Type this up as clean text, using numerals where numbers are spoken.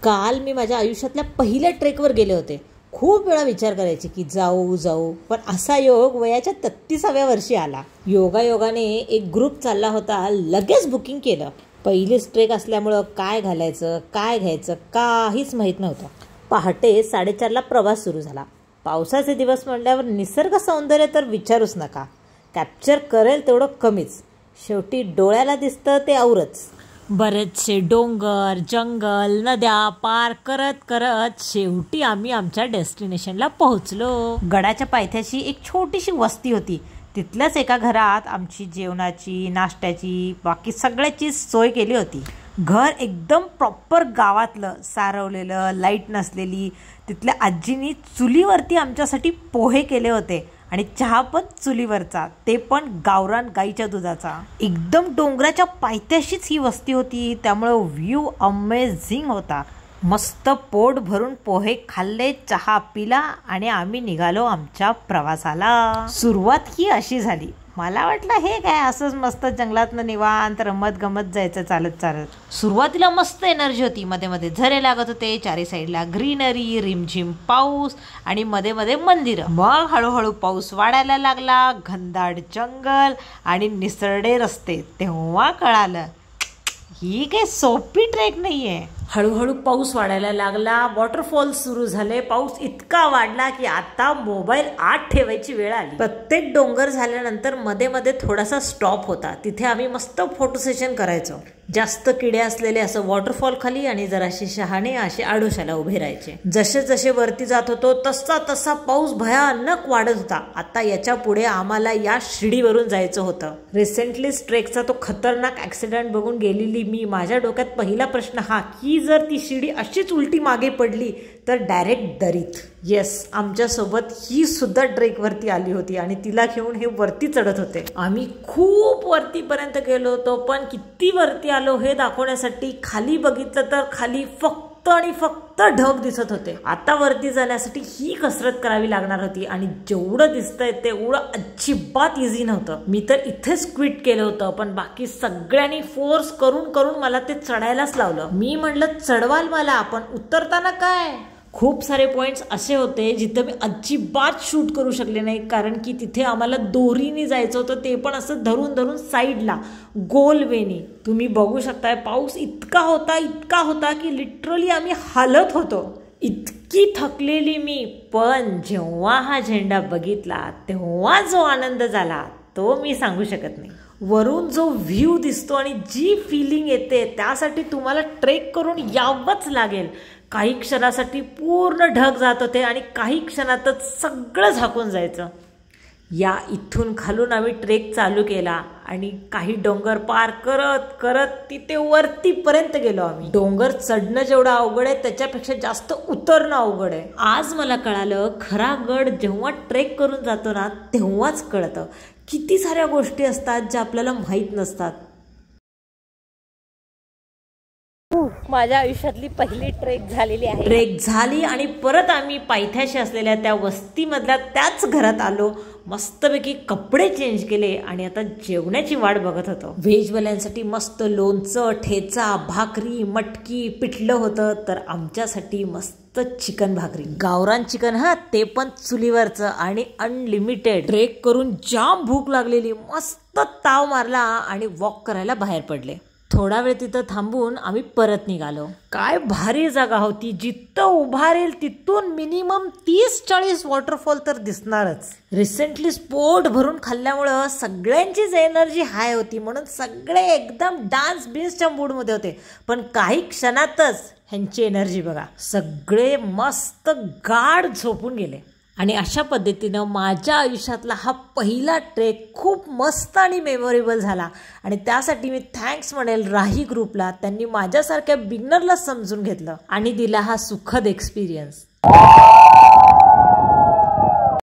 काल मी माझ्या आयुष्यातल्या पहिल्या ट्रेकवर गेले होते. खूप वेळा विचार करायचे की जाऊ जाऊ, पण असा योग वयाच्या 33व्या वर्षी आला. योगायोगाने एक ग्रुप चालला होता, लगेच बुकिंग केलं. पहिलीच ट्रेक असल्यामुळं काय घालायचं काय घ्यायचं काहीच माहीत नव्हतं. पहाटे 4:30ला प्रवास सुरू झाला. पावसाचे दिवस म्हणल्यावर निसर्ग सौंदर्य तर विचारूच नका. कॅप्चर करेल तेवढं कमीच. शेवटी डोळ्याला दिसतं ते औरच. बरेचसे डोंगर, जंगल, नद्या पार करत करत शेवटी आम्ही आमच्या डेस्टिनेशनला पोहोचलो. गडाच्या पायथ्याशी एक छोटीशी वस्ती होती. तिथल्याच एका घरात आमची जेवणाची, नाश्त्याची, बाकी सगळ्याची सोय केली होती. घर एकदम प्रॉपर गावातलं, सारवलेलं, लाईट नसलेली. तिथल्या आजींनी चुलीवरती आमच्यासाठी पोहे केले होते आणि चहा पण चुलीवरचा, ते पण गावरान गाईच्या दुधाचा. एकदम डोंगराच्या पायथ्याशीच ही वस्ती होती, त्यामुळं व्ह्यू अमेझिंग होता. मस्त पोट भरून पोहे खाल्ले, चहा पिला आणि आम्ही निघालो आमच्या प्रवासाला. सुरुवात ही अशी झाली. मला वाटलं हे काय असंच मस्त जंगलातनं निवांत रमत गमत जायचं चालत चालत. सुरुवातीला मस्त एनर्जी होती. मध्ये मध्ये झरे लागत होते, चारी साईडला ग्रीनरी, रिमझिम पाऊस आणि मध्ये मध्ये मंदिरं. मग हळूहळू पाऊस वाढायला लागला, घनदाट जंगल आणि निसरडे रस्ते. तेव्हा कळालं ही काही सोपी ट्रेक नाहीये. हळूहळू पाऊस वाढायला लागला, वॉटरफॉल सुरू झाले. पाऊस इतका वाढला की आता मोबाईल आत ठेवायची वेळ आली. प्रत्येक डोंगर झाल्यानंतर मध्ये मध्ये थोडासा स्टॉप होता. तिथे आम्ही मस्त फोटो सेशन करायचो. जास्त किडे असलेले असं वॉटरफॉल खाली आणि जराशे शहाणे असे आडोशाला उभे राहायचे. जसे जसे वरती जात होतो तसा तसा पाऊस भयानक वाढत होता. आता याच्या पुढे आम्हाला या शिडीवरून जायचं होतं. रिसेंटली ट्रेकचा तो खतरनाक ऍक्सिडेंट बघून गेलेली मी, माझ्या डोक्यात पहिला प्रश्न हा की जर ती शिडी अशीच उलटी मागे पडली तर डायरेक्ट दरीत. येस, आमच्यासोबत ही सुद्धा ट्रेकवरती आली होती आणि तिला घेऊन हे वरती चढत होते. आम्ही खूप वरतीपर्यंत गेलो होतो, पण किती वरती आलो हे दाखवण्यासाठी खाली बघितलं तर खाली फक्त आणि फक्त ढग दिसत होते. आता वरती जाण्यासाठी ही कसरत करावी लागणार होती आणि जेवढं दिसतंय तेवढं अजिबात इझी नव्हतं. मी तर इथेच क्विट केलं होतं, पण बाकी सगळ्यांनी फोर्स करून करून मला ते चढायलाच लावलं. मी म्हणलं चढवाल मला, पण उतरताना काय. खूप सारे पॉइंट्स असे होते जिथे मी अजिबात शूट करू शकले नाही, कारण की तिथे आम्हाला दोरीने जायचं होतं, ते पण असं धरून धरून साईडला गोल वेने. तुम्ही बघू शकताय पाऊस इतका होता की लिटरली आम्ही हालत होतो. इतकी थकलेली मी, पण जेव्हा हा झेंडा बघितला तेव्हा जो आनंद झाला तो मी सांगू शकत नाही. वरून जो व्ह्यू दिसतो आणि जी फिलिंग येते त्यासाठी तुम्हाला ट्रेक करून यावंच लागेल. काही क्षणासाठी पूर्ण ढग जात होते आणि काही क्षणातच सगळं झाकून जायचं. या इथून खालून आम्ही ट्रेक चालू केला आणि काही डोंगर पार करत करत तिथे वरतीपर्यंत गेलो आम्ही. डोंगर चढणं जेवढं अवघड आहे त्याच्यापेक्षा जास्त उतरणं अवघड आहे. आज मला कळालं खरा गड जेव्हा ट्रेक करून जातो ना तेव्हाच कळतं. किती साऱ्या गोष्टी असतात ज्या आपल्याला माहीत नसतात. माझ्या आयुष्यातली पहिली ट्रेक झालेली आहे. ट्रेक झाली आणि परत आम्ही पायथ्याशी असलेल्या त्या वस्तीमधल्या त्याच घरात आलो. मस्तपैकी कपडे चेंज केले आणि आता जेवणाची वाट बघत होतो. व्हेजवाल्यांसाठी मस्त लोणचं, ठेचा, भाकरी, मटकी, पिठलं होतं, तर आमच्यासाठी मस्त चिकन भाकरी, गावरान चिकन, हा ते पण चुलीवरचं आणि अनलिमिटेड. ट्रेक करून जाम भूक लागलेली, मस्त ताव मारला आणि वॉक करायला बाहेर पडले. थोडा वेळ तिथं थांबून आम्ही परत निघालो. काय भारी जागा होती. जिथं उभारेल तिथून मिनिमम 30-40 वॉटरफॉल तर दिसणारच. रिसेंटली पोट भरून खाल्ल्यामुळं सगळ्यांचीच एनर्जी हाय होती, म्हणून सगळे एकदम डान्स बिन्सच्या मूडमध्ये होते. पण काही क्षणातच ह्यांची एनर्जी बघा, सगळे मस्त गाढ झोपून गेले. आणि अशा पद्धतीनं माझ्या आयुष्यातला हा पहिला ट्रेक खूप मस्त आणि मेमोरेबल झाला. आणि त्यासाठी मी थँक्स म्हणेल राही ग्रुपला. त्यांनी माझ्यासारख्या बिगनरला समजून घेतलं आणि दिला हा सुखद एक्सपिरियन्स.